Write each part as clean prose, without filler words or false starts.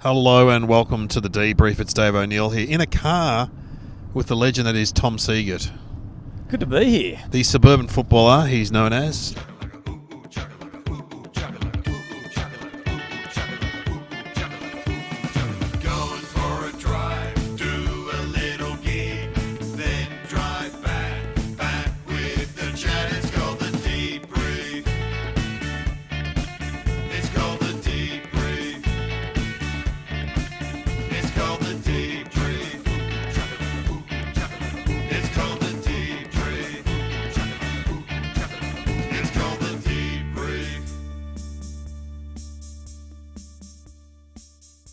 Hello and welcome to the debrief. It's Dave O'Neill here in a car with the legend that is Tom Siegert. Good to be here. The suburban footballer he's known as.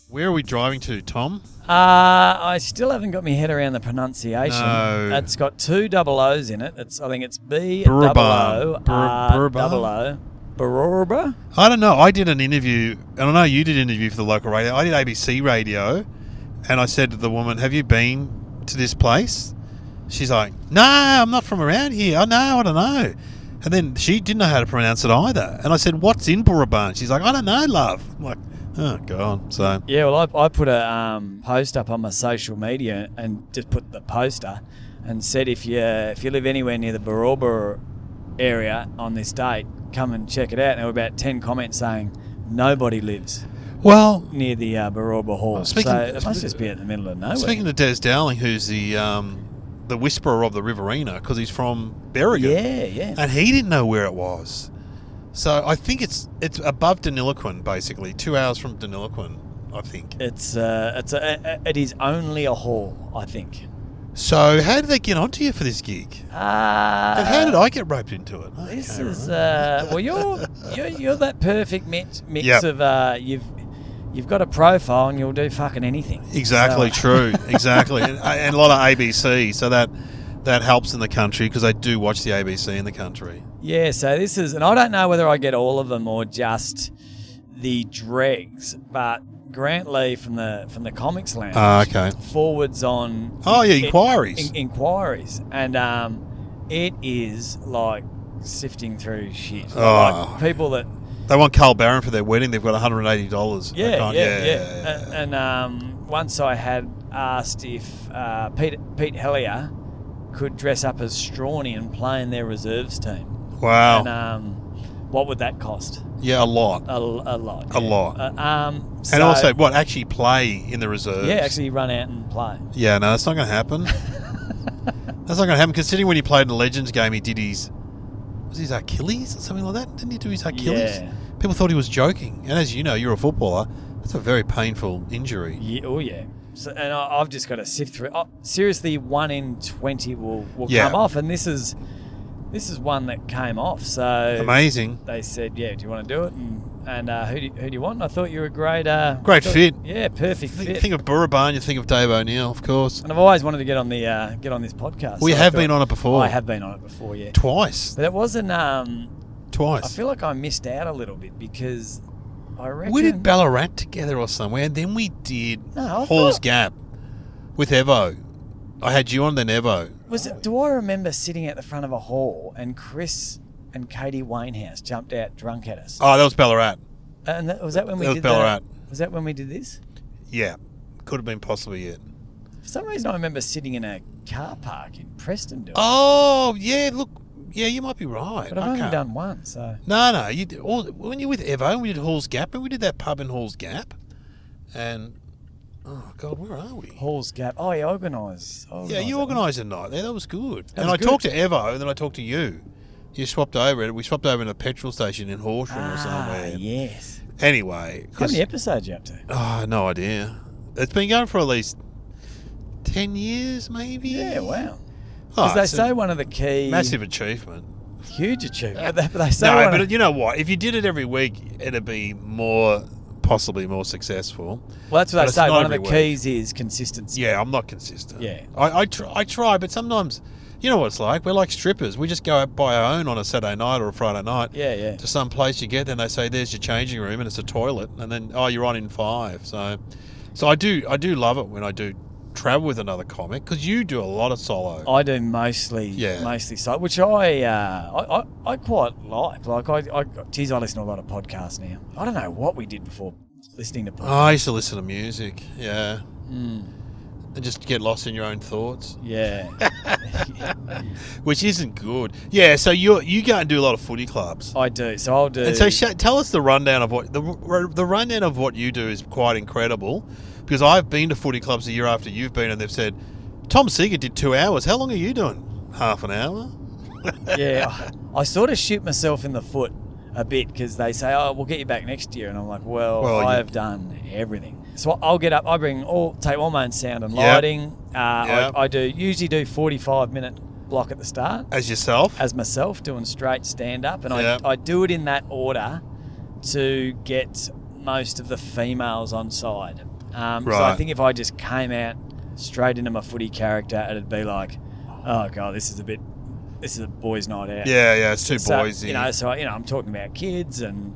Where are we driving to, Tom? I still haven't got my head around the pronunciation. No. It's got two double O's in it. I think it's B Burba. double O. Burba? I don't know. I did an interview, and I know you did an interview for the local radio. I did ABC radio, and I said to the woman, "Have you been to this place?" She's like, "No, I'm not from around here. I don't know." And then she didn't know how to pronounce it either. And I said, "What's in Burba?" She's like, "I don't know, love." I'm like, oh, God. So yeah, well, I put a post up on my social media and just put the poster and said if you live anywhere near the Baroba area on this date, come and check it out. And there were about 10 comments saying nobody lives near the Baroba Hall. So it must just be at the middle of nowhere. Speaking to Des Dowling, who's the whisperer of the Riverina, because he's from Berrigan. Yeah. And he didn't know where it was. So I think it's above Deniliquin, basically, 2 hours from Deniliquin, I think. It is only a hall, I think. So how did they get onto you for this gig? And how did I get roped into it? This is well, you're that perfect mix Yep. of you've got a profile and you'll do fucking anything. Exactly, So- true, exactly, and a lot of ABC, so that helps in the country because I do watch the ABC in the country. Yeah, so this is, and I don't know whether I get all of them or just the dregs, but Grant Lee from the Comics Lounge Okay. forwards on Inquiries. inquiries, and it is like sifting through shit. Oh. Like people that They want Carl Barron for their wedding. They've got $180. Yeah. And once I had asked if Pete Hellier could dress up as Strawny and play in their reserves team. Wow. And what would that cost? Yeah, a lot. A lot. A lot. And And also, actually play in the reserves? Yeah, actually run out and play. Yeah, no, that's not going to happen. That's not going to happen, considering when he played in the Legends game, he did his Achilles or something like that? Didn't he do his Achilles? Yeah. People thought he was joking. And as you know, you're a footballer. That's a very painful injury. Yeah, oh, yeah. So, and I've just got to sift through. Seriously, 1 in 20 will Yeah. come off, and this is one that came off. So Amazing. they said, "Yeah, do you want to do it?" And who do you want? And I thought you were a great fit. Yeah, perfect fit. Think of Burrabarn, you think of Dave O'Neill, of course. And I've always wanted to get on this podcast. We have been on it before. I have been on it before, yeah. Twice. But it wasn't. Twice. I feel like I missed out a little bit because I reckon We did Ballarat together or somewhere, and then we did Hall's Gap with Evo. I had you on, then Evo. Do I remember sitting at the front of a hall and Chris and Katie Wainhouse jumped out drunk at us? Oh, that was Ballarat. And was that when we That was did Ballarat. Was that when we did this? Yeah. Could have been possibly it. For some reason, I remember sitting in a car park in Preston doing it. Oh, yeah, look. Yeah, you might be right. But I've only done one, so... No. When you were with Evo, we did Hall's Gap, and we did that pub in Hall's Gap. And, oh, God, where are we? Hall's Gap. Oh, yeah, organised. Yeah, you organised a night there. That was good. I talked to Evo, and then I talked to you. You swapped over. We swapped over in a petrol station in Horsham or somewhere. Yes. Anyway. How many episodes are you up to? Oh, no idea. It's been going for at least 10 years, maybe? Yeah, wow. Because they say one of the key... Massive achievement. Huge achievement. But they say No, but you know what? If you did it every week, it'd be possibly more successful. Well, that's what they But say. it's not One of the every week. keys is consistency. Yeah, I'm not consistent. Yeah. I try, but sometimes, you know what it's like? We're like strippers. We just go out by our own on a Saturday night or a Friday night. Yeah. To some place you get, then they say, there's your changing room, and it's a toilet. And then, you're on in 5. So I do love it when I do travel with another comic, because you do a lot of solo. I do mostly solo, which I quite like. Like I listen to a lot of podcasts now. I don't know what we did before listening to podcasts. Oh, I used to listen to music, yeah. Mm, And just get lost in your own thoughts. yeah. Which isn't good. Yeah, so you go and do a lot of footy clubs. I do. So I'll do... And so tell us the rundown of what... The rundown of what you do is quite incredible. Because I've been to footy clubs a year after you've been and they've said, Tom Siegert did 2 hours. How long are you doing? Half an hour? Yeah, I sort of shoot myself in the foot a bit because they say, "Oh, we'll get you back next year," and I'm like, "Well, I have done everything." So I'll get up. I take all my own sound and lighting. I usually do 45-minute block at the start As yourself? as myself, doing straight stand up, and I do it in that order to get most of the females on side. So I think if I just came out straight into my footy character, it'd be like, "Oh God, this is a boys' night out." Yeah, it's too boysy. I'm talking about kids and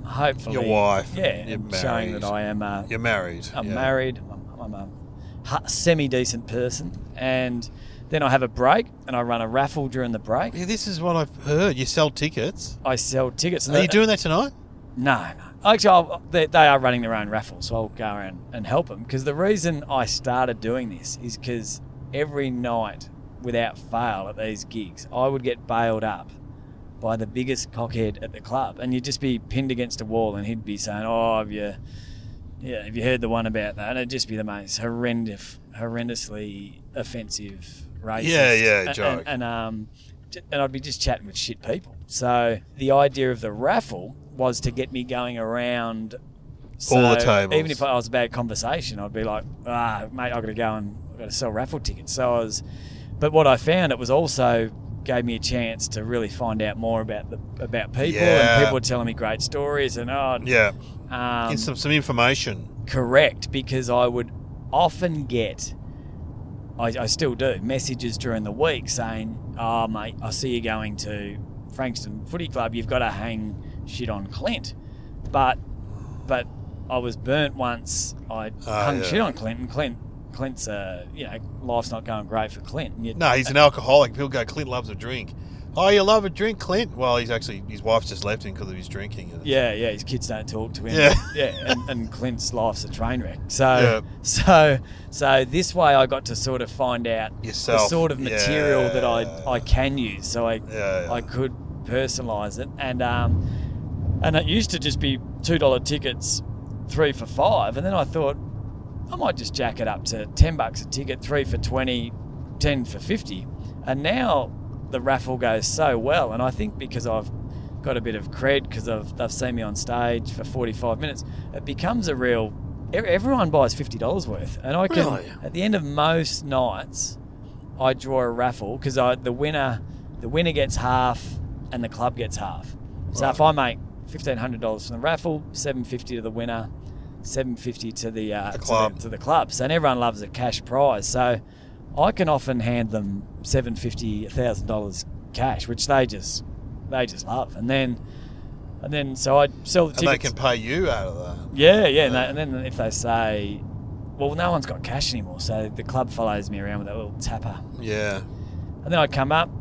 hopefully your wife. Yeah, You're and showing that I am. You're married. I'm married. I'm a semi-decent person, and then I have a break and I run a raffle during the break. Yeah, this is what I've heard. You sell tickets. I sell tickets. Are you doing that tonight? No. Actually, they are running their own raffle, so I'll go around and help them. Because the reason I started doing this is because every night, without fail, at these gigs, I would get bailed up by the biggest cockhead at the club, and you'd just be pinned against a wall, and he'd be saying, "Oh, have you heard the one about that?" And it'd just be the most horrendously offensive, racist, joke. And I'd be just chatting with shit people. So the idea of the raffle was to get me going around all the tables. Even if I was a bad conversation, I'd be like, mate, I've got to sell raffle tickets. But what I found, it was also gave me a chance to really find out more about people, and people were telling me great stories, and get some information. Correct, because I would often get, I still do, messages during the week saying, "Oh mate, I see you going to Frankston Footy Club. You've got to hang shit on Clint." But I was burnt once. I hung shit on Clint, and Clint's, life's not going great for Clint. No, he's an alcoholic. People go, Clint loves a drink. Oh, you love a drink, Clint? Well, his wife's just left him because of his drinking. Yeah, his kids don't talk to him. Yeah, and Clint's life's a train wreck. So this way I got to sort of find out yourself, the sort of material that I can use. So I could personalise it, and it used to just be $2 tickets, 3 for $5, and then I thought, I might just jack it up to $10 a ticket, 3 for $20, 10 for $50. And now the raffle goes so well, and I think because I've got a bit of cred, because they've seen me on stage for 45 minutes, it becomes a real... Everyone buys $50 worth. And I can, at the end of most nights, I draw a raffle, because the winner gets half and the club gets half. So if I make $1,500 from the raffle, $750 to the winner, $750 to the club. To the club. So everyone loves a cash prize. So I can often hand them $750, $1,000 cash, which they just love. And then so I sell the tickets. And they can pay you out of that. Yeah. And then if they say, well, no one's got cash anymore, so the club follows me around with that little tapper. Yeah. And then I come up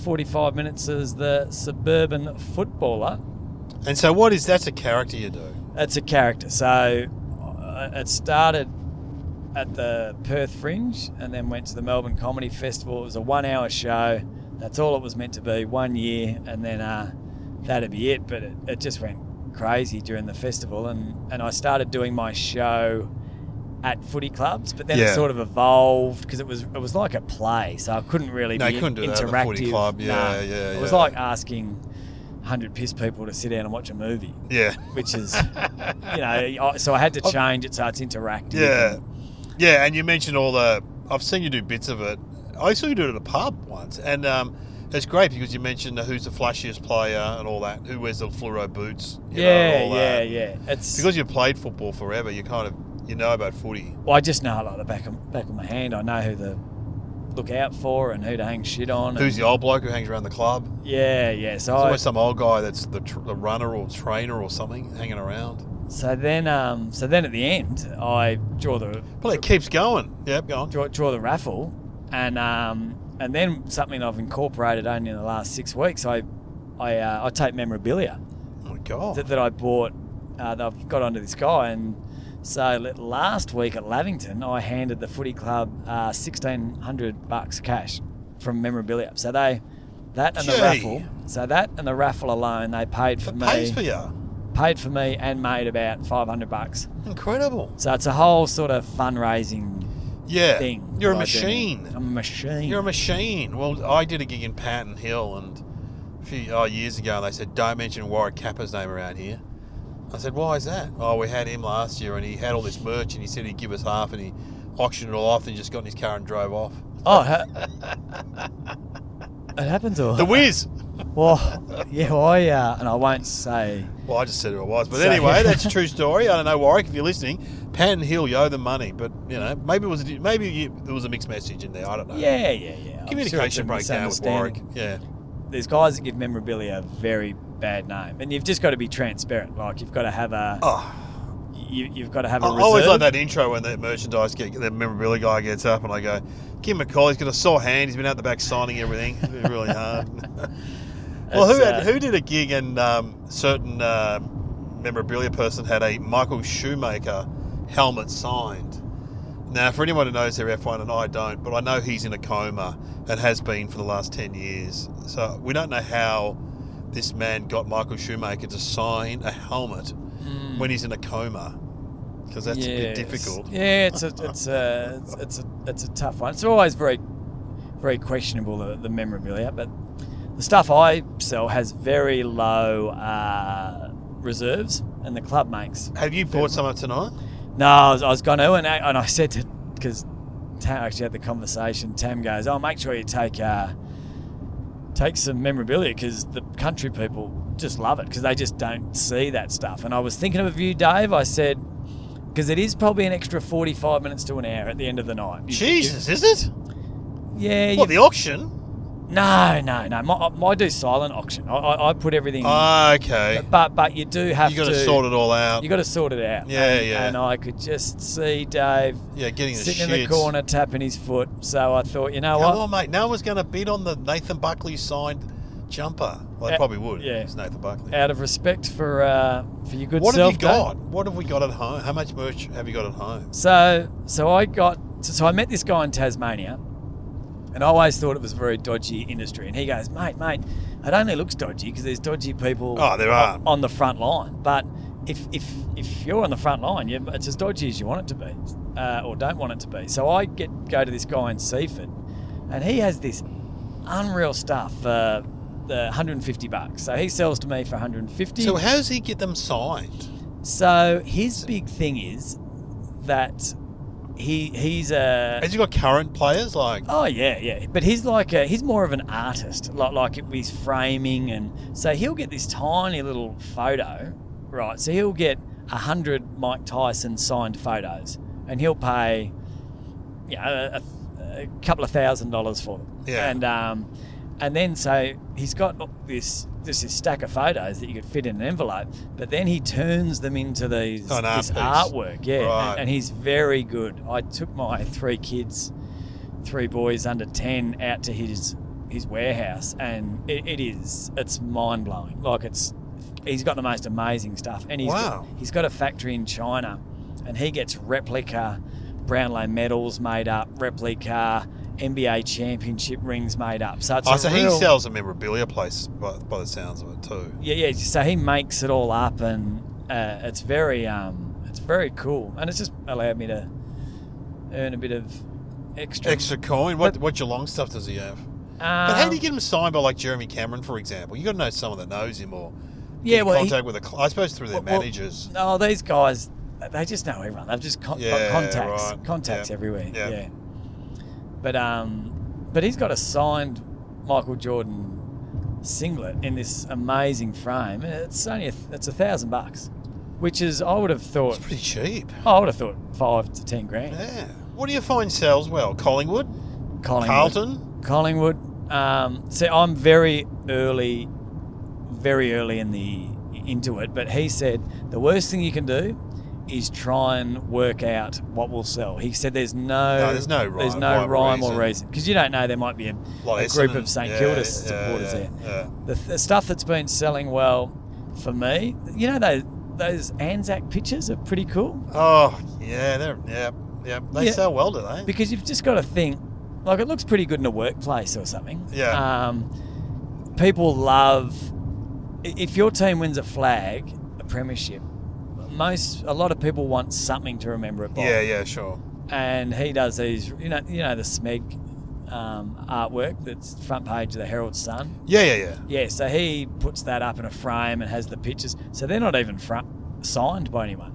45 minutes as the suburban footballer. And so that's a character you do? It's a character. So it started at the Perth Fringe and then went to the Melbourne Comedy Festival. It was a 1-hour show. That's all it was meant to be, 1 year, and then that'd be it. But it just went crazy during the festival, and I started doing my show at footy clubs, but then it sort of evolved because it was like a play, so I couldn't really be couldn't do interactive. That at the footy club. It was like asking 100 piss people to sit down and watch a movie. Yeah. Which is, so I had to change it so it's interactive. Yeah. And you mentioned I've seen you do bits of it. I saw you do it at a pub once, and it's great because you mentioned who's the flashiest player and all that, who wears the fluoro boots. Yeah. It's because you played football forever, you kind of, about footy. Well, I just know like the back of my hand. I know who to look out for and who to hang shit on. Who's the old bloke who hangs around the club? Yeah. So there's always some old guy that's the runner or trainer or something hanging around. So then at the end, I draw the... Well, it keeps going. Yep, go on. Draw the raffle, and then something I've incorporated only in the last 6 weeks, I take memorabilia. Oh my God. That I bought they've got onto this guy, and so last week at Lavington, I handed the footy club $1,600 cash from memorabilia. So that and the raffle alone, they paid for me. Pays for you. Paid for me and made about $500. Incredible. So it's a whole sort of fundraising thing. You're a machine. I'm a machine. You're a machine. Well, I did a gig in Patton Hill and a few years ago, and they said, don't mention Warwick Kappa's name around here. I said, why is that? Oh, we had him last year, and he had all this merch, and he said he'd give us half, and he auctioned it all off, and he just got in his car and drove off. Oh, it happens all. The Whiz. Well, yeah, and I won't say. Well, I just said who it was. But anyway, that's a true story. I don't know, Warwick, if you're listening. Patton Hill, you owe them money. But, maybe there was a mixed message in there. I don't know. Yeah. Communication breakdown with Warwick. Yeah. There's guys that give memorabilia a very bad name. And you've just got to be transparent. Like, you've got to have a... You've got to have a reserve. I always like that intro when the the memorabilia guy gets up and I go, give him a call. He's got a sore hand. He's been out the back signing everything. It's been really hard. Well, who did a gig and certain memorabilia person had a Michael Schumacher helmet signed. Now, for anyone who knows their F1, and I don't, but I know he's in a coma and has been for the last 10 years. So we don't know how this man got Michael Schumacher to sign a helmet when he's in a coma, because that's a bit difficult. Yeah, it's a tough one. It's always very, very questionable, the memorabilia, but the stuff I sell has very low reserves, and the club makes. Have you bought some up tonight? No, I was going to, and I said to, because Tam actually had the conversation. Tam goes, "Oh, make sure you take some memorabilia, because the country people just love it, because they just don't see that stuff." And I was thinking of you, Dave. I said, because it is probably an extra 45 minutes to an hour at the end of the night. Jesus, is it? Yeah. What, the auction? No. I do silent auction. I put everything in. Okay. But you do have to... You got to sort it all out. You got to sort it out. Yeah. And I could just see Dave getting the sitting in the corner tapping his foot. So I thought, you know what? what? Come on, mate. No one's going to bid on the Nathan Buckley signed jumper. Well, they probably would. Yeah. It's Nathan Buckley. Out of respect for your good self. What have you got? What have we got at home? How much merch have you got at home? So I met this guy in Tasmania, and I always thought it was a very dodgy industry. And he goes, mate, it only looks dodgy because there's dodgy people on the front line. But if you're on the front line, it's as dodgy as you want it to be, or don't want it to be. So I go to this guy in Seaford, and he has this unreal stuff for the $150. So he sells to me for $150. So how does he get them signed? So his big thing is that he's a... Has he got current players? Oh, yeah. But he's he's more of an artist, like with framing. And so he'll get this tiny little photo, right? So he'll get 100 Mike Tyson signed photos, and he'll pay a couple of $1,000s for them. Yeah. And then so he's got this stack of photos that you could fit in an envelope, but then he turns them into this artwork. Yeah, right. And he's very good. I took my 3 boys under 10 out to his warehouse, and it's mind blowing. He's got the most amazing stuff, and he's got a factory in China, and he gets replica Brownlow medals made up, replica NBA championship rings made up. So it's he sells a memorabilia place by the sounds of it too. Yeah. So he makes it all up, and it's very cool, and it's just allowed me to earn a bit of extra coin. What your long stuff does he have? But how do you get him signed by like Jeremy Cameron, for example? You got to know someone that knows him, or contact with I suppose through their managers. No, these guys, they just know everyone. They've just got contacts everywhere. Yeah. But he's got a signed Michael Jordan singlet in this amazing frame. It's only it's $1,000, which is, I would have thought, it's pretty cheap. I would have thought $5,000 to $10,000. Yeah. What do you find sells well? Collingwood, Carlton, Collingwood. So I'm very early into it. But he said the worst thing you can do is try and work out what will sell. He said there's no rhyme or reason, because you don't know, there might be a group of St Kilda supporters there. The stuff that's been selling well for me, those Anzac pitches are pretty cool. Oh, yeah, they Yeah. sell well, do they? Because you've just got to think, like, it looks pretty good in a workplace or something. Yeah. People love, if your team wins a flag, a premiership, a lot of people want something to remember it by. Yeah, sure. And he does these, you know the Smeg artwork that's front page of the Herald Sun. Yeah. Yeah, so he puts that up in a frame and has the pictures. So they're not even signed by anyone.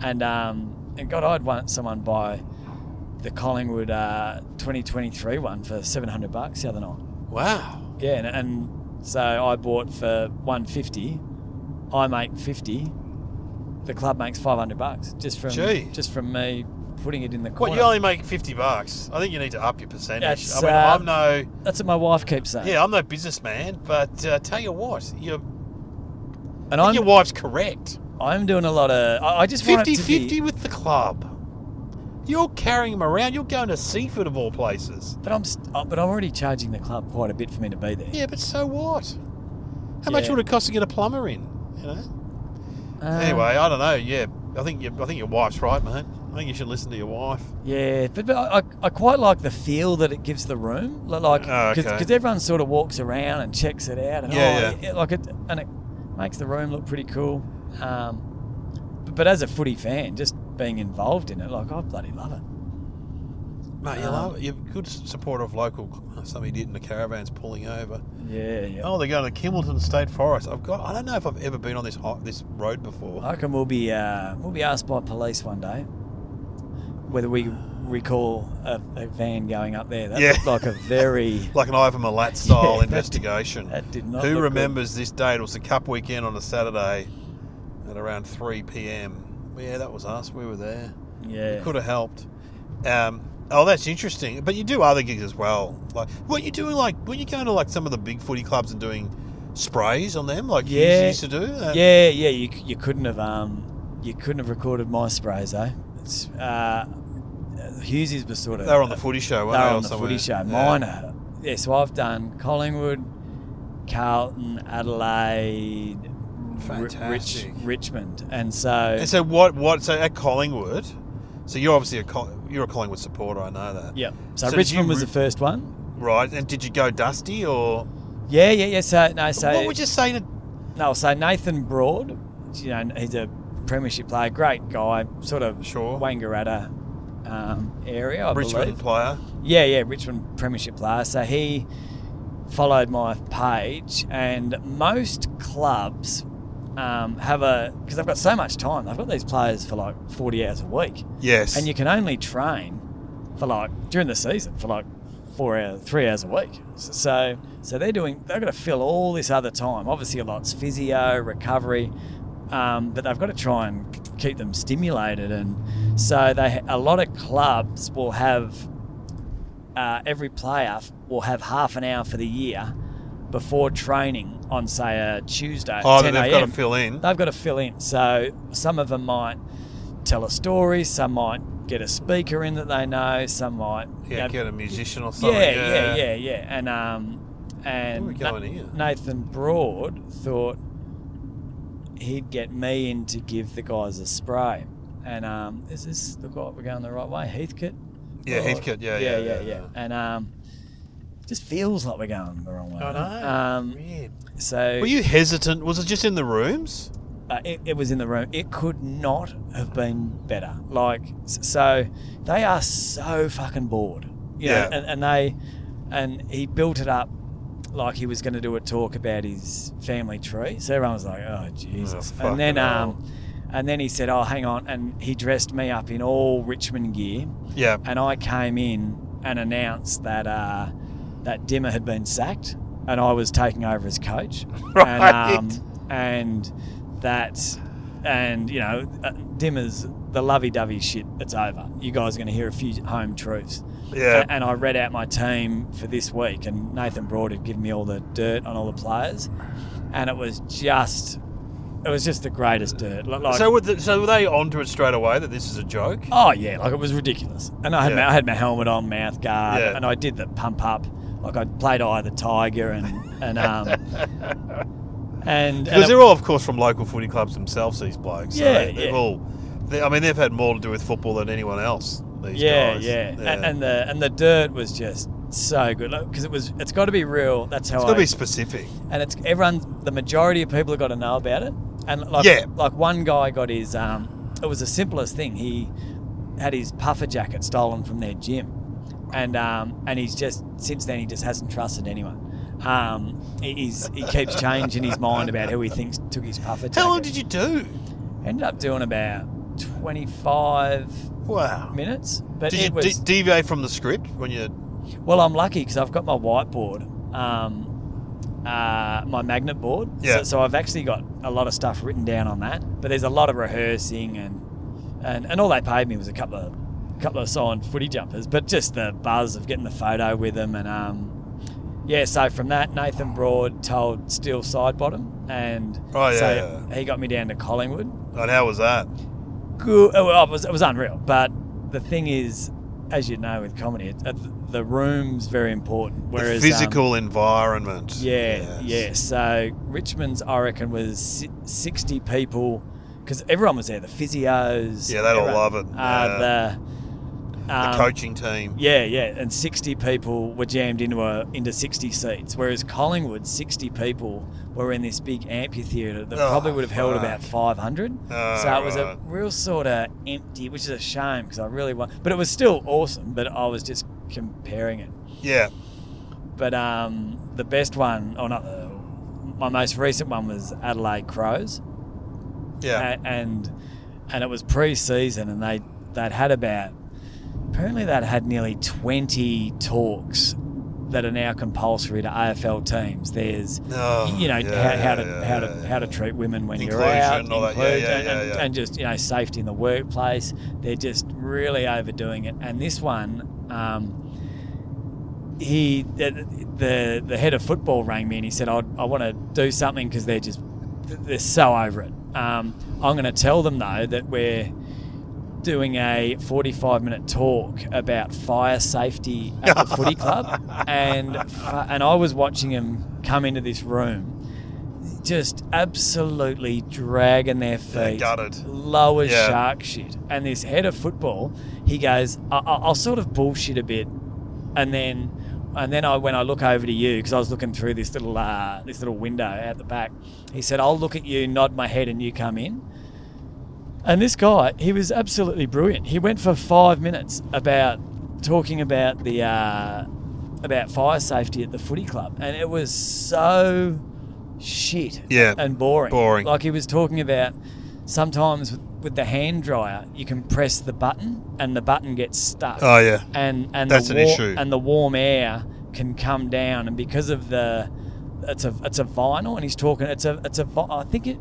And God, I'd want someone buy the Collingwood 2023 one for $700 the other night. Wow. Yeah, and so I bought for $150. I make $50. The club makes $500 just from me putting it in the corner. What, you only make $50? I think you need to up your percentage. That's, I'm no... That's what my wife keeps saying. Yeah, I'm no businessman, but tell you what, your wife's correct. I'm doing a lot of... I just want it to 50-50 with the club. You're carrying them around. You're going to Seaford of all places. But I'm already charging the club quite a bit for me to be there. Yeah, but so what? How much would it cost to get a plumber in? You know. Anyway, I don't know. Yeah, I think your wife's right, mate. I think you should listen to your wife. Yeah, but I quite like the feel that it gives the room, like because everyone sort of walks around and checks it out, and it makes the room look pretty cool. But as a footy fan, just being involved in it, like, I bloody love it. Mate, you love it. You're a good supporter of local. Somebody did in the caravans pulling over. Yeah. Oh, they're going to Kimmelton State Forest. I don't know if I've ever been on this road before. I reckon we'll be asked by police one day whether we recall a van going up there. That looked like a very... like an Ivan Milat style investigation. That did not Who look remembers this date? It was the Cup weekend on a Saturday at around 3 p.m. Yeah, that was us. We were there. Yeah. We could have helped. Oh, that's interesting. But you do other gigs as well. Like, what you doing? Like, when you going to like some of the big footy clubs and doing sprays on them, like you used to do? Yeah. You couldn't have recorded my sprays, though. It's, Hughesies was sort of... They were on the footy show, weren't they? They were on the footy show. Mine are... Yeah, so I've done Collingwood, Carlton, Adelaide, Richmond, and so what? So at Collingwood, so you're obviously you're a Collingwood supporter. I know that. Yep. So Richmond was the first one. Right. And did you go Dusty or? Yeah. So what would you say to? No, so Nathan Broad, he's a premiership player, great guy, sort of Wangaratta area. I Richmond believe. Player. Yeah, Richmond premiership player. So he followed my page, and most clubs because they've got so much time. They've got these players for like 40 hours a week. Yes. And you can only train for during the season for 3 hours a week. So they've got to fill all this other time. Obviously a lot's physio, recovery, but they've got to try and keep them stimulated. And so a lot of clubs will have, every player will have half an hour for the year before training on, say, a Tuesday at 10 they've a.m. got to fill in. They've got to fill in. So some of them might tell a story, some might get a speaker in that they know, some might... get a musician or something. Yeah. And Where are we going here? Nathan Broad thought he'd get me in to give the guys a spray. And is this, look like we're going the right way, Heathcote? Yeah, Heathcote, yeah. And just feels like we're going the wrong way. I know. Weird. So were you hesitant? Was it just in the rooms? It was in the room. It could not have been better. So they are so fucking bored. You know, and he built it up like he was going to do a talk about his family tree. So everyone was like, "Oh Jesus!" And then he said, "Oh, hang on," and he dressed me up in all Richmond gear. Yeah. And I came in and announced that that Dimmer had been sacked, and I was taking over as coach. Right. And Dimmer's the lovey-dovey shit. It's over. You guys are going to hear a few home truths. Yeah. And I read out my team for this week, and Nathan Broad had given me all the dirt on all the players, and it was just the greatest dirt. So were they onto it straight away that this is a joke? Oh yeah, it was ridiculous. And I had my helmet on, mouth guard, and I did the pump up. I played Eye the Tiger, and Because they're all, of course, from local footy clubs themselves, these blokes. So Yeah, they've all... they've had more to do with football than anyone else, these guys. Yeah. And the dirt was just so good. Because it's got to be real. That's how It's got to be specific. And the majority of people have got to know about it. And like one guy got his... it was the simplest thing. He had his puffer jacket stolen from their gym. And he's just... Since then, he just hasn't trusted anyone. He keeps changing his mind about who he thinks took his puffer jacket. How long did you do? Ended up doing about 25 minutes. But Did you deviate from the script when you... Well, I'm lucky because I've got my whiteboard, my magnet board. Yeah. So I've actually got a lot of stuff written down on that. But there's a lot of rehearsing and all they paid me was a couple of signed footy jumpers. But just the buzz of getting the photo with them and so from that, Nathan Broad told Steel Sidebottom, and he got me down to Collingwood. And how was that? Good. It was unreal. But the thing is, as you know, with comedy, the room's very important. Whereas the physical environment. Yeah. So Richmond's, I reckon, was 60 people, because everyone was there. The physios. Yeah, they'd all love it. The coaching team. Yeah, and 60 people were jammed into 60 seats, whereas Collingwood, 60 people were in this big amphitheatre that probably would have held about 500. So it was a real sort of empty, which is a shame because I really want... But it was still awesome, but I was just comparing it. Yeah. But the best one, my most recent one was Adelaide Crows. Yeah. And it was pre-season, and they'd had about... Apparently they'd had nearly 20 talks that are now compulsory to AFL teams. There's, how to treat women when you're out, and just safety in the workplace. They're just really overdoing it. And this one, the head of football rang me and he said, I want to do something because they're so over it. I'm going to tell them though that we're doing a 45-minute talk about fire safety at the footy club, and I was watching him come into this room, just absolutely dragging their feet, gutted, low as shark shit. And this head of football, he goes, I'll sort of bullshit a bit, and then when I look over to you, because I was looking through this little window out the back, he said, I'll look at you, nod my head, and you come in. And this guy, he was absolutely brilliant. He went for 5 minutes talking about about fire safety at the footy club, and it was so shit and boring. Like he was talking about sometimes with the hand dryer, you can press the button and the button gets stuck. Oh yeah, and that's an issue. And the warm air can come down, and because of it's a vinyl, and he's talking. I think it.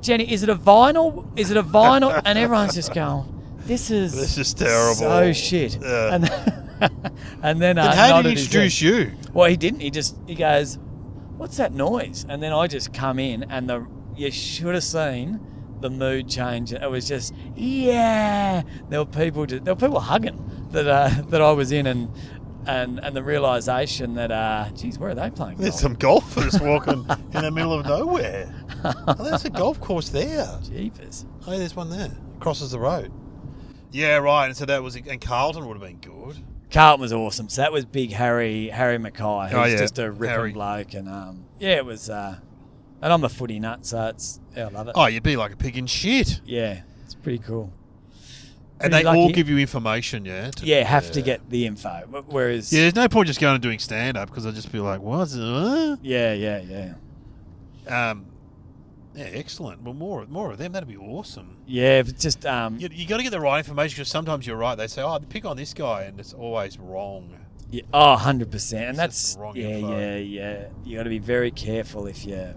Jenny, is it a vinyl? Is it a vinyl? And everyone's just going, this is terrible. So shit. Yeah. And then how did he introduce you? Well, he didn't. He goes, what's that noise? And then I just come in, and you should have seen the mood change. It was just, there were people hugging that I was in, and the realisation that, geez, where are they playing? There's some golfers walking in the middle of nowhere. There's a golf course there. Jeepers. Oh, there's one there. Crosses the road. Yeah, right. And so and Carlton would have been good. Carlton was awesome. So that was big Harry Mackay, who's just a ripping bloke. And it was, and I'm a footy nut, so I love it. Oh, you'd be like a pig in shit. Yeah, it's pretty cool. And they all give you information, have to get the info. Whereas... Yeah, there's no point just going and doing stand-up because I'll just be like, what? Yeah. Yeah, excellent. Well, more of them. That'd be awesome. Yeah, but just... you got to get the right information because sometimes you're right. They say, pick on this guy, and it's always wrong. Yeah, 100%. And that's... wrong info. Yeah. You got to be very careful if you're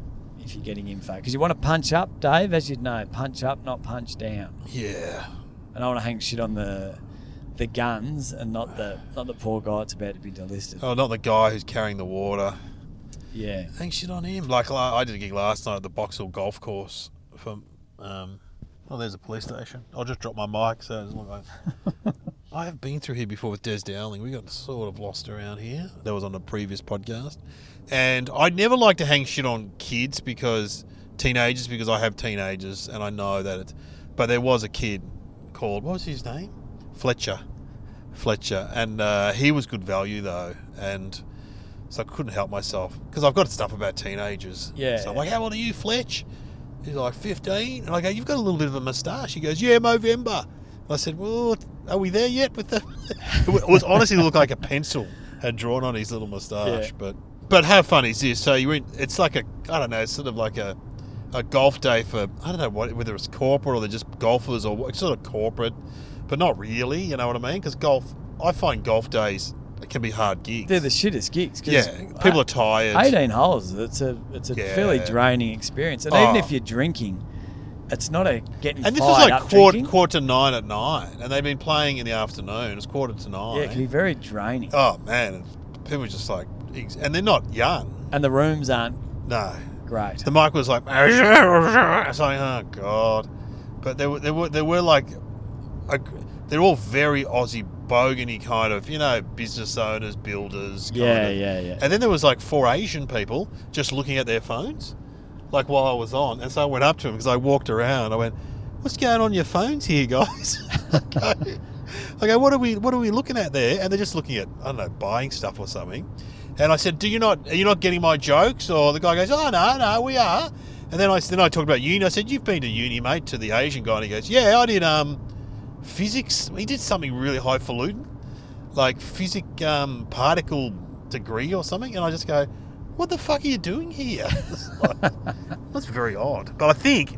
getting info. Because you want to punch up, Dave, as you'd know. Punch up, not punch down. Yeah. And I want to hang shit on the guns and not the poor guy that's about to be delisted. Oh, not the guy who's carrying the water. Yeah. Hang shit on him. Like I did a gig last night at the Box Hill Golf Course for there's a police station. I'll just drop my mic so it doesn't look like I have been through here before with Des Dowling. We got sort of lost around here. That was on a previous podcast. And I never like to hang shit on kids teenagers because I have teenagers and I know that it's... But there was a kid called... What was his name? Fletcher. And he was good value though. And so I couldn't help myself because I've got stuff about teenagers. Yeah. So I'm like, how old are you, Fletch? He's like, 15. And I go, you've got a little bit of a moustache. He goes, yeah, Movember. I said, well, are we there yet with the... It was honestly looked like a pencil had drawn on his little moustache. Yeah. But how fun is this? So it's like it's sort of like a golf day for, I don't know whether it's corporate or they're just golfers or it's sort of corporate, but not really, you know what I mean? Because I find golf days, it can be hard gigs. They're the shittest gigs. Yeah, people are tired. 18 holes, it's a fairly draining experience. And even if you're drinking... It's not a getting fired up. And this was like quarter to 9 at night, and they've been playing in the afternoon. It's 8:45. Yeah, it can be very draining. Oh man, and people are just like, and they're not young. And the rooms aren't great. The mic was like, I was like, oh god. But there were like, they're all very Aussie bogany kind of, business owners, builders. Yeah. And then there was like 4 Asian people just looking at their phones. Like while I was on, and so I went up to him because I walked around. I went, "What's going on your phones here, guys?" I go, "What are we looking at there?" And they're just looking at, I don't know, buying stuff or something. And I said, are you not getting my jokes? Or the guy goes, "Oh no, we are." And then I talked about uni. I said, "You've been to uni, mate?" To the Asian guy, and he goes, "Yeah, I did physics." He did something really highfalutin, like particle degree or something. And I just go, what the fuck are you doing here? That's very odd. But I think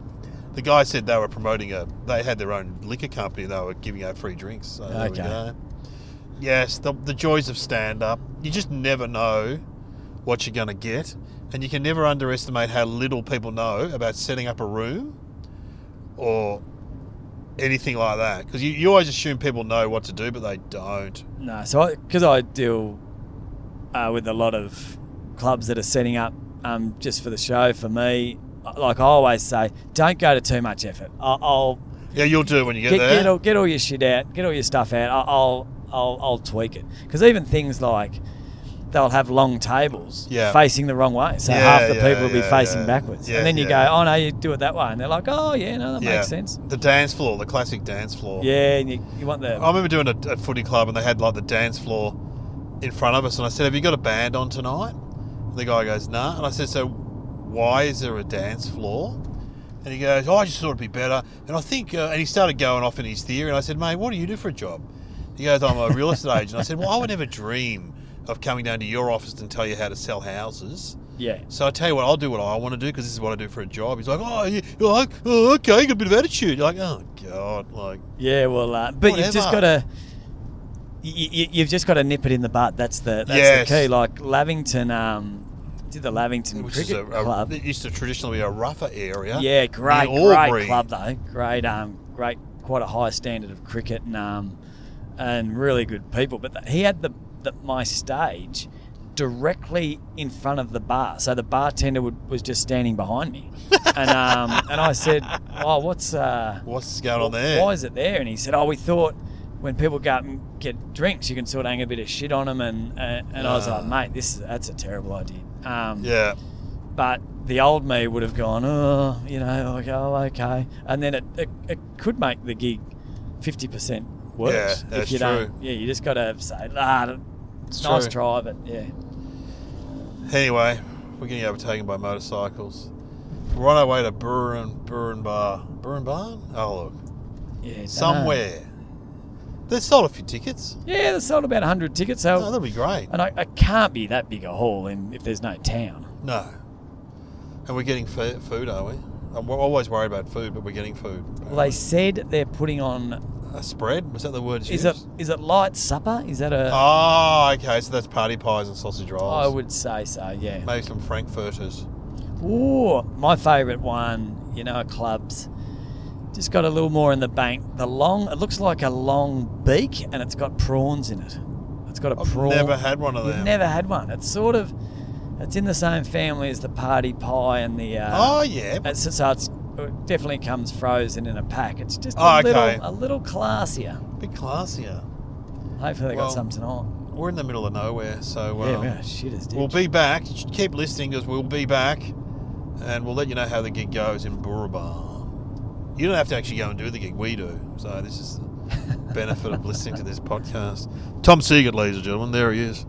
the guy said they were promoting they had their own liquor company. They were giving out free drinks. So there we go. Yes, the joys of stand-up. You just never know what you're going to get. And you can never underestimate how little people know about setting up a room or anything like that. Because you always assume people know what to do, but they don't. No, so because I deal with a lot of clubs that are setting up just for the show. For me, like I always say, don't go to too much effort. You'll do it when you get there. Get all your shit out, get all your stuff out. I'll tweak it because even things like they'll have long tables facing the wrong way, so half the people will be facing backwards, and then you go, oh no, you do it that way, and they're like, oh yeah, no, that makes sense. The dance floor, the classic dance floor. Yeah, and you want the. I remember doing a footy club, and they had like the dance floor in front of us, and I said, "Have you got a band on tonight?" The guy goes, nah. And I said, so why is there a dance floor? And he goes, I just thought it'd be better. And I think, and he started going off in his theory. And I said, mate, what do you do for a job? He goes, I'm a real estate agent. I said, well, I would never dream of coming down to your office and tell you how to sell houses. Yeah. So I tell you what, I'll do what I want to do because this is what I do for a job. He's like, you're like, oh, okay, you got a bit of attitude. You're like, oh God, like. Yeah, well, but whatever. You've just got to. You've just got to nip it in the bud. That's the key. Like Lavington, did the Lavington which Cricket is Club. It used to traditionally be a rougher area. Yeah, great club though. Great, quite a high standard of cricket and really good people. But he had my stage directly in front of the bar, so the bartender was just standing behind me, and I said, "Oh, what's going on there? Why is it there?" And he said, "Oh, we thought." When people go up and get drinks, you can sort of hang a bit of shit on them, and I was like, mate, that's a terrible idea. But the old me would have gone, okay, and then it could make the gig 50% worse. Yeah, that's if you true. don't. Yeah, you just got to say, it's nice try, but yeah. Anyway, we're getting overtaken by motorcycles. We're on our way to Burren Bar. Burren Barn? Oh look, yeah, somewhere. They sold a few tickets. Yeah, they sold about 100 tickets. So, that'll be great. And I can't be that big a hall if there's no town. No. And we're getting food, are we? I'm always worried about food, but we're getting food. Well, they said they're putting on... A spread? Was that the word used? Is it light supper? Is that a... Oh, okay. So that's party pies and sausage rolls. I would say so, yeah. Maybe some frankfurters. Ooh, my favourite one, at clubs... Just got a little more in the bank. It looks like a long beak, and it's got prawns in it. It's got a prawn. I've never had one of them. You've never had one. It's it's in the same family as the party pie and the. Oh yeah. It definitely comes frozen in a pack. It's just a little classier. A bit classier. Hopefully they got some tonight. We're in the middle of nowhere, so Yeah, we're shit as ditch. we'll be back. Keep listening because we'll be back, and we'll let you know how the gig goes in Burraba. You don't have to actually go and do the gig. We do. So this is the benefit of listening to this podcast. Tom Siegert, ladies and gentlemen. There he is.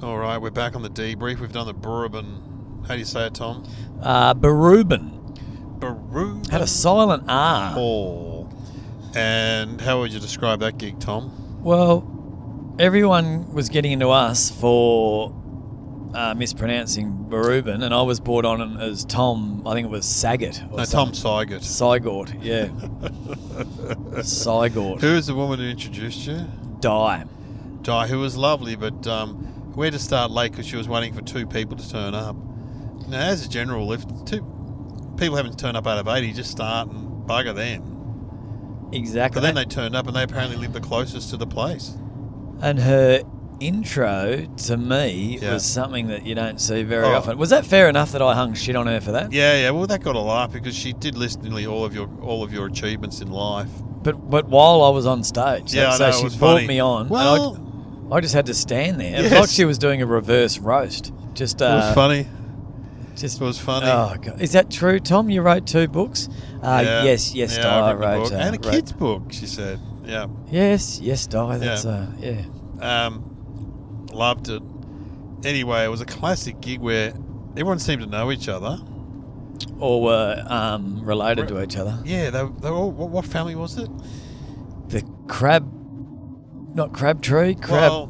All right, we're back on the debrief. We've done the Burruban. How do you say it, Tom? Barubin. Barruban. Had a silent R. Hall. And how would you describe that gig, Tom? Well, everyone was getting into us for mispronouncing Barubin, and I was brought on as Tom, I think it was Saget. Tom Siegert. Siegert, yeah. Siegert. Who was the woman who introduced you? Di, who was lovely, but we had to start late because she was waiting for 2 people to turn up. Now, as a general, if 2 people haven't turned up out of 80, just start and bugger them. Exactly. But then they turned up and they apparently lived the closest to the place. And her intro to me was something that you don't see very Oh. often. Was that fair enough that I hung shit on her for that? Yeah. Well, that got a laugh because she did list nearly all of your achievements in life. But while I was on stage, Yeah, so I know, it she was brought funny. me on. Well, and I just had to stand there. It was Yes. like she was doing a reverse roast. Just it was funny. Just It was funny. Oh God. Is that true, Tom? You wrote 2 books? Yeah. Yes, Yeah, Di I've written a wrote. book. And a kid's book, she said. Yeah. Yes, Di. That's yeah. Loved it. Anyway, it was a classic gig where everyone seemed to know each other. Or were related to each other. Yeah, they were all. What family was it? The crab, not Crabtree, crab. Well,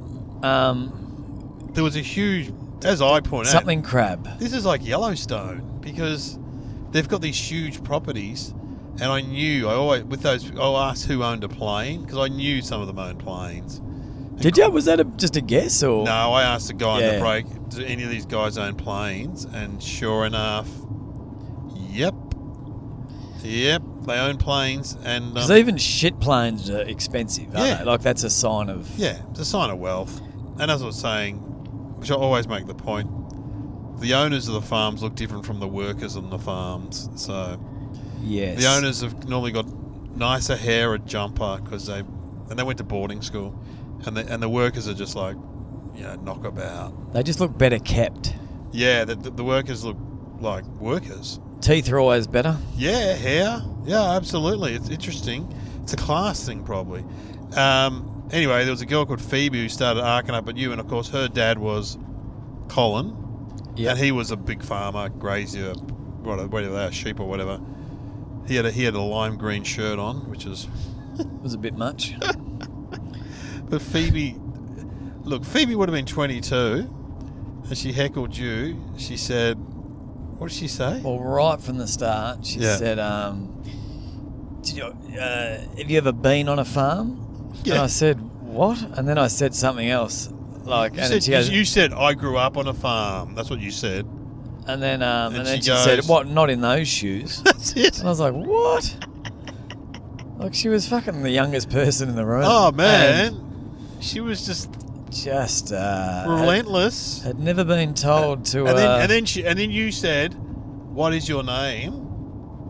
there was a huge, as I point out, something crab. this is like Yellowstone because they've got these huge properties, and I always with those. I asked who owned a plane because I knew some of them owned planes. Did you? Was that just a guess or? No, I asked the guy on the break, do any of these guys own planes? And sure enough, yep, they own planes. And because even shit planes are expensive, aren't they? Like that's a sign of... Yeah, it's a sign of wealth. And as I was saying, which I always make the point, the owners of the farms look different from the workers on the farms. So yes, the owners have normally got nicer hair, a jumper, because they went to boarding school. And the workers are just like, knockabout. They just look better kept. Yeah, the workers look like workers. Teeth are always better. Yeah, hair. Yeah, absolutely. It's interesting. It's a class thing, probably. Anyway, there was a girl called Phoebe who started arcing up at you, and of course her dad was Colin. Yeah. And he was a big farmer, grazier, whatever they are, sheep or whatever. He had a lime green shirt on, which was... was a bit much. But Phoebe would have been 22, and she heckled you. She said, what did she say? Well, right from the start, she said, have you ever been on a farm? Yeah. And I said, what? And then I said something else. You said, I grew up on a farm. That's what you said. And then she goes, said, what, not in those shoes? That's it. And I was like, what? Like, she was fucking the youngest person in the room. Oh, man. She was just relentless. Had never been told to. And then you said, "What is your name?"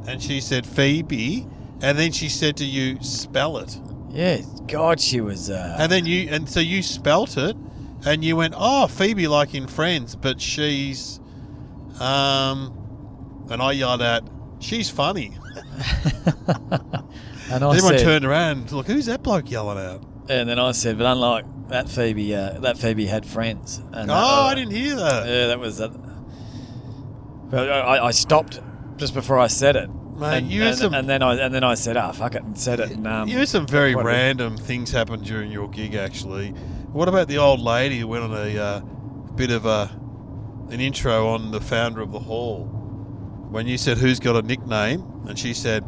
And she said Phoebe. And then she said to you, "Spell it." Yeah, God, she was. So you spelt it, and you went, "Oh, Phoebe, like in Friends, but she's." And I yelled out, "She's funny." And everyone turned around. Look, who's that bloke yelling out? And then I said, but unlike that Phoebe had friends. And I didn't hear that. Yeah, that was that. But I stopped just before I said it. Mate, and then I said, fuck it, and said it. And, you had some very random things happen during your gig, actually. What about the old lady who went on a bit of an intro on the founder of the hall? When you said, who's got a nickname? And she said,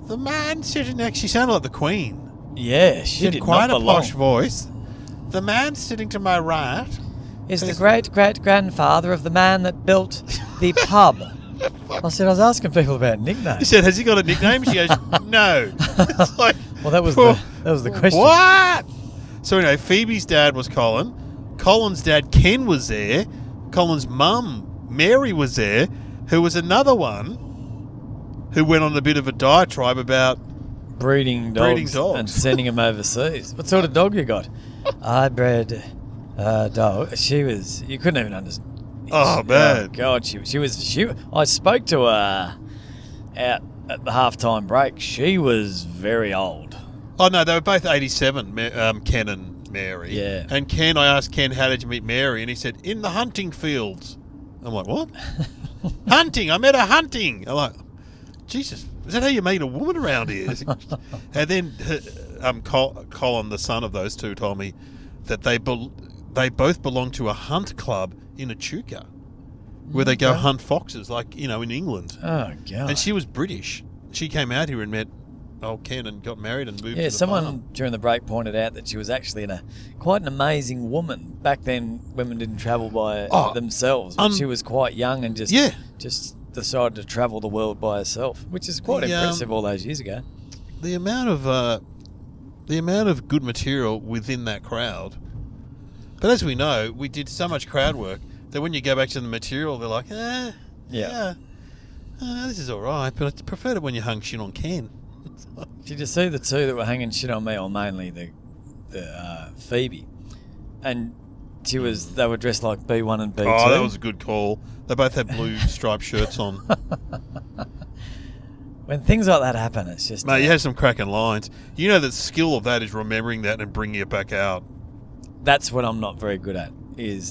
the man sitting next... She sounded like the Queen. Yeah, she had quite a posh voice. The man sitting to my right is the great-great-grandfather of the man that built the pub. I said, I was asking people about nicknames. He said, has he got a nickname? She goes, no. It's like, well, that was the question. What? So anyway, Phoebe's dad was Colin. Colin's dad, Ken, was there. Colin's mum, Mary, was there, who was another one who went on a bit of a diatribe about breeding dogs and sending them overseas. What sort of dog you got? I bred a dog. She was... You couldn't even understand. Oh, man. Oh, God, she was... I spoke to her out at the halftime break. She was very old. Oh, no, they were both 87, Ken and Mary. Yeah. And Ken, I asked Ken, how did you meet Mary? And he said, in the hunting fields. I'm like, what? Hunting. I met her hunting. I'm like, Jesus, is that how you meet a woman around here? And then Colin, the son of those two, told me that they both belong to a hunt club in Echuca, where they go hunt foxes, like, in England. Oh, God. And she was British. She came out here and met old Ken and got married and moved to the someone farm. during the break pointed out that she was actually quite an amazing woman. Back then, women didn't travel by themselves. But she was quite young and just decided to travel the world by herself, which is quite impressive all those years ago. The amount of good material within that crowd. But as we know, we did so much crowd work that when you go back to the material, they're like, this is all right, but I preferred it when you hung shit on Ken. Did you see the two that were hanging shit on me, or mainly the Phoebe? And they were dressed like B1 and B2. Oh, that was a good call. They both had blue striped shirts on. When things like that happen, it's just... Mate, you had some cracking lines. You know the skill of that is remembering that and bringing it back out. That's what I'm not very good at.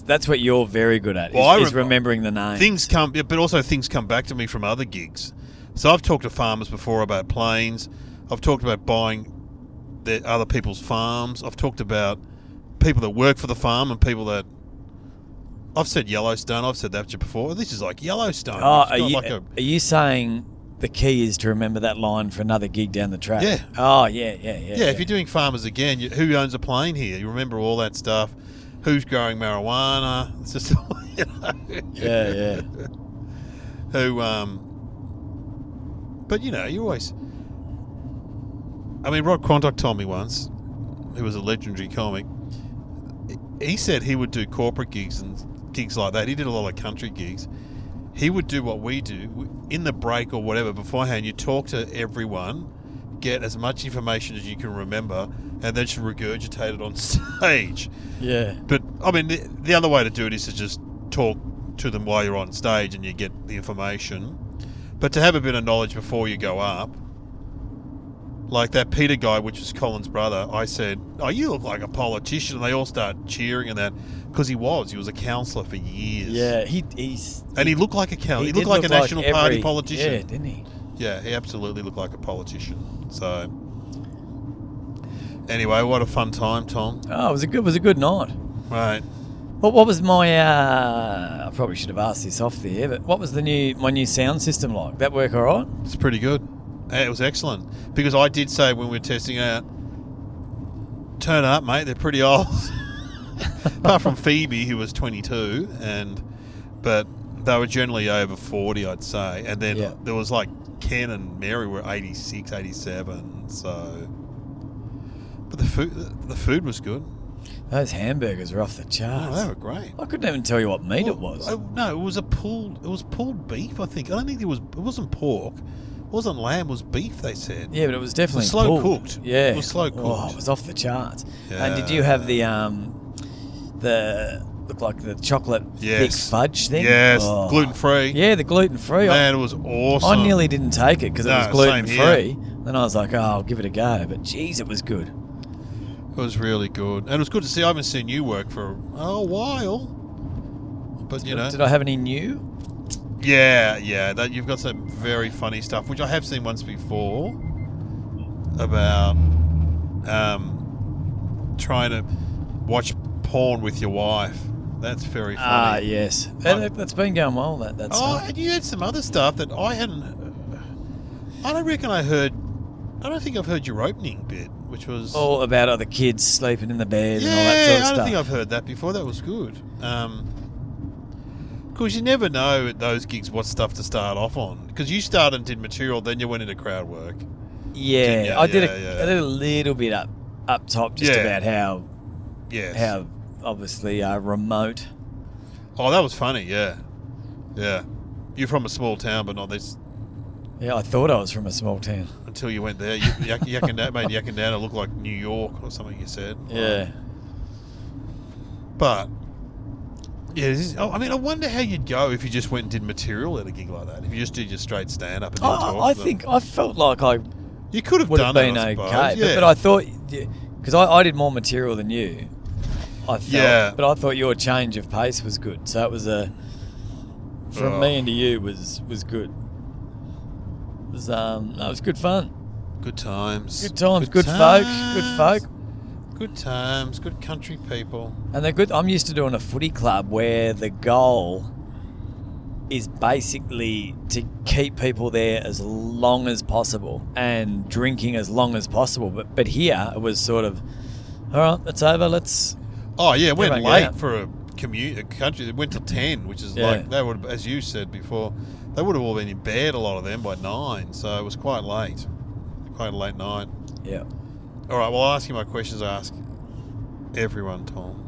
That's what you're very good at, is remembering the names. Things come back to me from other gigs. So I've talked to farmers before about planes. I've talked about buying other people's farms. I've talked about people that work for the farm and people that... I've said Yellowstone. I've said that before. This is like Yellowstone. Oh, are you saying the key is to remember that line for another gig down the track? Yeah. Oh, yeah. Yeah, if you're doing farmers again, who owns a plane here? You remember all that stuff. Who's growing marijuana? It's just, Yeah. Who, but, you always... I mean, Rod Quantock told me once, who was a legendary comic, he said he would do corporate gigs and gigs like that. He did a lot of country gigs. He would do what we do. In the break or whatever, beforehand, you talk to everyone, get as much information as you can remember, and then just regurgitate it on stage. Yeah. But, I mean, the other way to do it is to just talk to them while you're on stage and you get the information. But to have a bit of knowledge before you go up, like that Peter guy, which was Colin's brother, I said, oh, you look like a politician. And they all start cheering and that, because he was a councillor for years. Yeah, he looked like a councillor. He looked like a National Party politician. Yeah, didn't he? Yeah, he absolutely looked like a politician. So, anyway, what a fun time, Tom. Oh, it was a good night. Right. What was my... I probably should have asked this off the air, but what was my new sound system like? That work all right? It's pretty good. It was excellent. Because I did say when we were testing out, turn up, mate, they're pretty old. Apart from Phoebe, who was 22, but they were generally over 40, I'd say. And then there was like Ken and Mary were 86, 87. So, but the food was good. Those hamburgers were off the charts. Oh, they were great. I couldn't even tell you what meat it was. No, it was pulled beef, I think. I don't think it wasn't pork. It wasn't lamb, it was beef, they said. Yeah, but it was definitely slow pulled. cooked. Yeah. It was slow cooked. Oh, it was off the charts. Yeah. And did you have the look like the chocolate thick fudge thing? Yes, gluten-free. Yeah, the gluten-free. Man, it was awesome. I nearly didn't take it because it was gluten-free. Same here. Then I was like, I'll give it a go. But, geez, it was good. It was really good. And it was good to see. I haven't seen you work for a while. But, Did I have any new? Yeah. You've got some very funny stuff, which I have seen once before, about trying to watch porn with your wife. That's very funny. Ah, yes. That's been going well, that stuff. Oh, and you had some other stuff that I hadn't... I don't think I've heard your opening bit, which was... All about other kids sleeping in the bed and all that sort of Yeah, stuff. I don't think I've heard that before. That was good. Because you never know at those gigs what stuff to start off on. Because you started and did material, then you went into crowd work. Yeah, I did a little bit up top just about how obviously remote. Oh, that was funny. Yeah. You're from a small town, but not this. Yeah, I thought I was from a small town. Until you went there, Yakandana made Yakandana look like New York or something. You said. Yeah. But yeah, I wonder how you'd go if you just went and did material at a gig like that. If you just did your straight stand up and didn't talk. I think I felt like you could have would done have been it, I okay, suppose. Yeah. but I thought because I did more material than you. I felt, but I thought your change of pace was good. So it was from me and to you was good. It was good fun. Good times. Good times. Good folk. Good times. Good country people. And they're good. I'm used to doing a footy club where the goal is basically to keep people there as long as possible and drinking as long as possible. But here it was sort of, all right, it's over. Let's. Oh yeah, it went everyone late get out. for a country. It went till 10, which is Yeah. like they would, as you said before, they would have all been in bed. A lot of them by 9, so it was quite late. Quite a late night. Yeah. All right, well, I'll ask you my questions I ask everyone, Tom.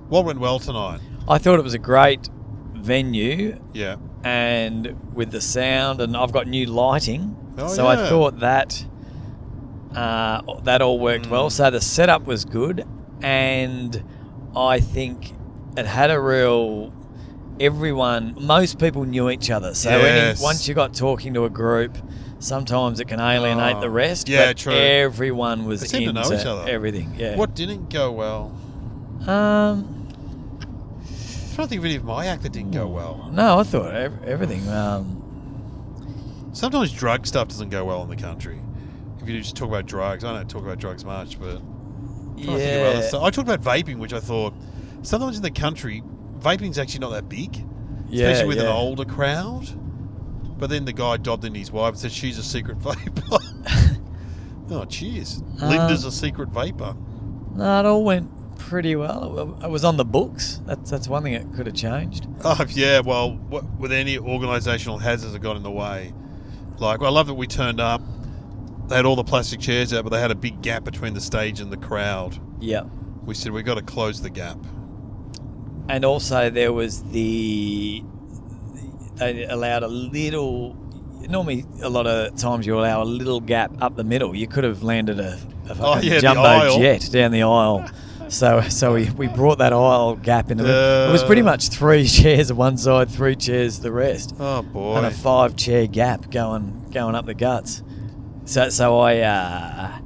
What went well tonight? I thought it was a great venue Yeah. and with the sound, and I've got new lighting. Oh, so yeah. I thought that all worked well. So the setup was good, and I think it had a real... most people knew each other. So Yes. once you got talking to a group, sometimes it can alienate the rest. Yeah, but true. Everyone was They seem to into know each other. everything. Yeah. What didn't go well? Um, I'm trying to think of any of my act that didn't go well. no, I thought everything. Sometimes drug stuff doesn't go well in the country. If you just talk about drugs, I don't talk about drugs much, but I'm trying to think of other Yeah. stuff. I talked about vaping, which I thought sometimes in the country, vaping's actually not that big, Yeah, especially with an yeah. older crowd. But then the guy dobbed in his wife and said she's a secret vapor. Oh, cheers. Linda's a secret vapor. No, it all went pretty well. It was on the books. That's one thing that could have changed. Oh, yeah, well, with any organisational hazards that got in the way. Like, I love that we turned up. They had all the plastic chairs out, but they had a big gap between the stage and the crowd. Yeah. We said, we've got to close the gap. And also there was they allowed a little... Normally, a lot of times you allow a little gap up the middle. You could have landed a fucking the jumbo aisle. jet down the aisle. So we brought that aisle gap in the middle. It was pretty much 3 chairs on one side, 3 chairs the rest. Oh, boy. And a 5-chair gap going up the guts. So I...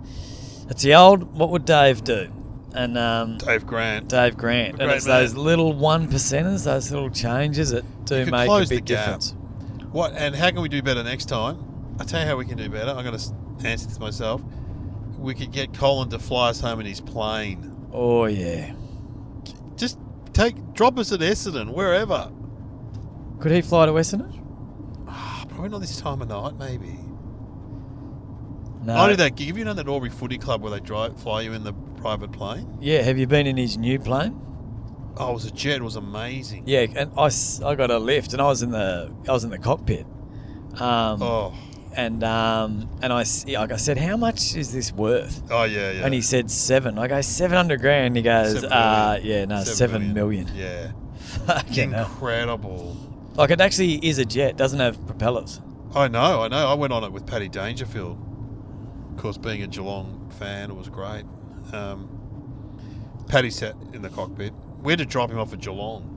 it's the old... What would Dave do? And Dave Grant. and Great it's man. those little 1%ers, those little changes that do You could make a close the big gap. difference. What, and how can we do better next time? I'll tell you how we can do better. I'm going to answer this myself. We could get Colin to fly us home in his plane. Oh yeah. Just drop us at Essendon, wherever. Could he fly to Essendon? Probably not this time of night, maybe. No. I do that gig. Have you done that Albury Footy Club where they fly you in the private plane? Yeah. Have you been in his new plane? Oh, it was a jet. It was amazing. Yeah, and I got a lift, and I was in the cockpit. And I said, how much is this worth? Oh, yeah. And he said 7. I go, $700,000. He goes, 7 million. yeah, no, 7 7 million. Yeah. Fucking hell. Incredible. Like, it actually is a jet. Doesn't have propellers. I know. I went on it with Paddy Dangerfield. Of course, being a Geelong fan, it was great. Paddy sat in the cockpit. We had to drop him off at Geelong.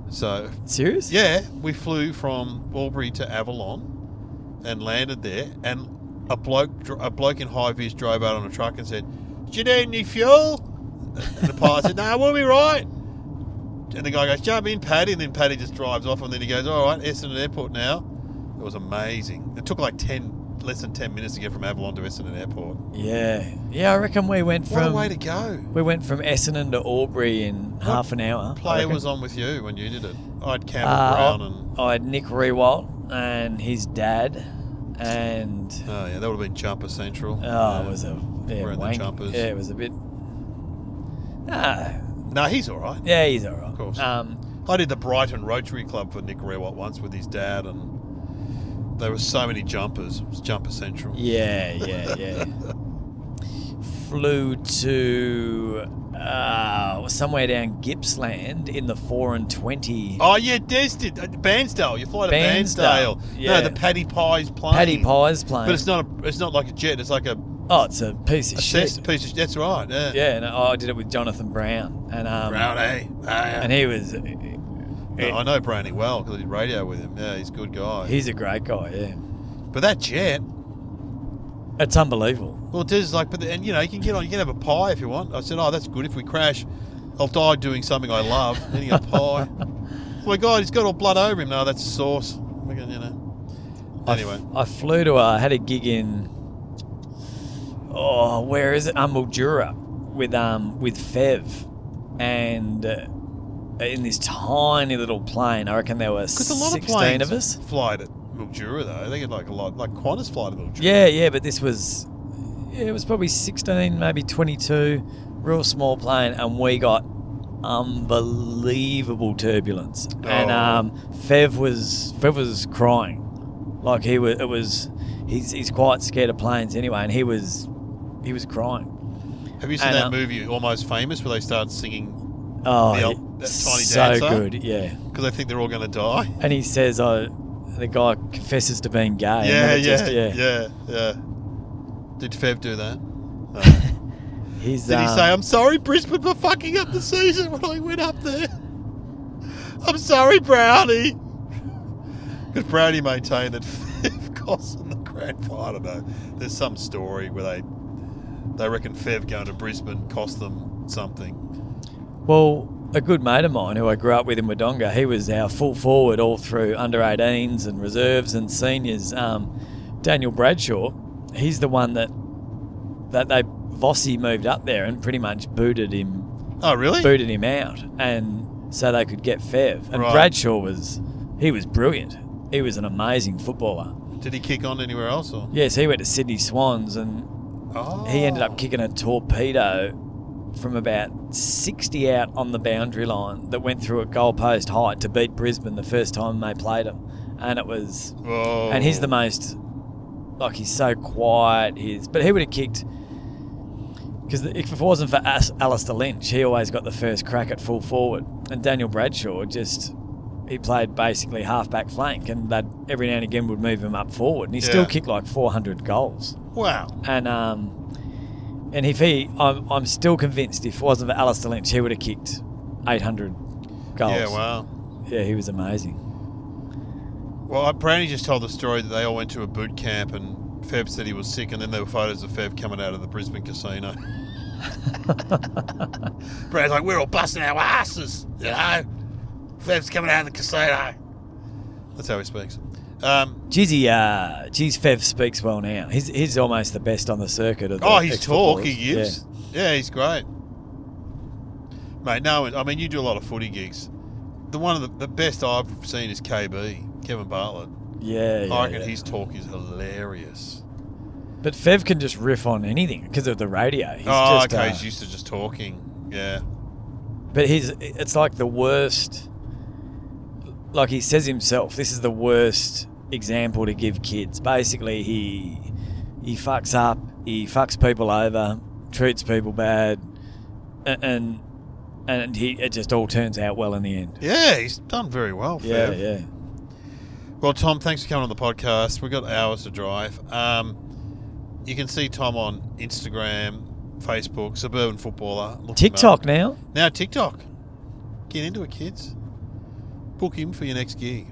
So, Serious? yeah, we flew from Albury to Avalon and landed there. And a bloke in high vis drove out on a truck and said, "Did you need any fuel?" And the pilot said, "No, we'll be right." And the guy goes, "Jump in, Paddy." And then Paddy just drives off, and then he goes, "All right, Essendon Airport now." It was amazing. It took like less than 10 minutes to get from Avalon to Essendon Airport. Yeah. I reckon we went What from a way to go. we went from Essendon to Albury in half an hour. Player was on with you when you did it? I had Campbell Brown and... I had Nick Rewalt and his dad, and Oh, yeah, that would have been Jumper Central. it was a Wearing the wank. jumpers. Yeah, it was a bit. No, he's all right. Yeah, he's all right. Of course. I did the Brighton Rotary Club for Nick Rewalt once with his dad, and there were so many jumpers. It was Jumper Central. Yeah. flew to somewhere down Gippsland in the 4 and 20. Oh, yeah, Des did. Bairnsdale. You fly to Bairnsdale. Yeah. No, the Paddy Pies plane. Paddy Pies plane. But it's not like a jet. It's like a... Oh, it's a piece of shit. Piece of... That's right, yeah. Yeah, and I did it with Jonathan Brown. And, Brownie. And he was... I know Brownie well because I did radio with him. Yeah, he's a good guy. He's a great guy, yeah. But that jet... It's unbelievable. Well, Des is like, and you know, you can have a pie if you want. I said, oh, that's good. If we crash, I'll die doing something I love, eating a pie. Oh my God, he's got all blood over him. No, that's sauce. You know. Anyway. I flew to, had a gig in, where is it? Mildura with Fev. And in this tiny little plane, I reckon there were 16 of us. Fly to Mildura though. They get like a lot, like Qantas fly to Mildura. Yeah, but this was, it was probably 16, maybe 22, real small plane, and we got unbelievable turbulence. Oh. And Fev was crying, like he's quite scared of planes anyway, and he was crying. Have you seen that movie Almost Famous where they start singing? Oh, that tiny so dancer? Good, yeah. Because they think they're all going to die. And he says, the guy confesses to being gay. Yeah. Did Fev do that? No. Did he say, I'm sorry, Brisbane, for fucking up the season when I went up there? I'm sorry, Brownie. Because Brownie maintained that Fev cost them the grand final. I don't know. There's some story where they reckon Fev going to Brisbane cost them something. Well, a good mate of mine who I grew up with in Wodonga, he was our full forward all through under-18s and reserves and seniors. Daniel Bradshaw, he's the one that Vossi moved up there and pretty much booted him. Oh, really? Booted him out, and so they could get Fev. And right. Bradshaw was brilliant. He was an amazing footballer. Did he kick on anywhere else? Or? Yes, he went to Sydney Swans, and he ended up kicking a torpedo from about 60 out on the boundary line that went through a goalpost height to beat Brisbane the first time they played them. And it was... Whoa. And he's the most... Like, he's so quiet. But he would have kicked... Because if it wasn't for Alistair Lynch, he always got the first crack at full forward. And Daniel Bradshaw he played basically half-back flank, and that every now and again would move him up forward. And he still kicked like 400 goals. Wow. And I'm still convinced if it wasn't for Alistair Lynch, he would have kicked 800 goals. Yeah, wow. Yeah, he was amazing. Well, Brownie just told the story that they all went to a boot camp and Fev said he was sick, and then there were photos of Fev coming out of the Brisbane casino. Brad's like, we're all busting our asses, you know. Fev's coming out of the casino. That's how he speaks. Fev speaks well now. He's almost the best on the circuit. His talk he gives. Yeah, he's great. Mate, no, I mean, you do a lot of footy gigs. One of the best I've seen is KB, Kevin Bartlett. Yeah. I reckon his talk is hilarious. But Fev can just riff on anything because of the radio. He's used to just talking. Yeah. But it's like the worst. Like he says himself, this is the worst example to give kids. Basically, he fucks up, he fucks people over, treats people bad, and it just all turns out well in the end. Yeah, he's done very well, Fev. Yeah. Well, Tom, thanks for coming on the podcast. We've got hours to drive. You can see Tom on Instagram, Facebook, Suburban Footballer. TikTok now. Now TikTok. Get into it, kids. Book him for your next gig.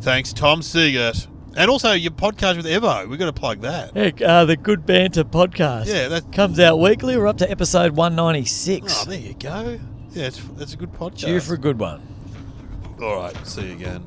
Thanks, Tom Siegert. And also your podcast with Evo. We've got to plug that. Yeah, the Good Banter podcast. Yeah, that comes out weekly. We're up to episode 196. Oh, there you go. Yeah, that's a good podcast. Due for a good one. All right, see you again.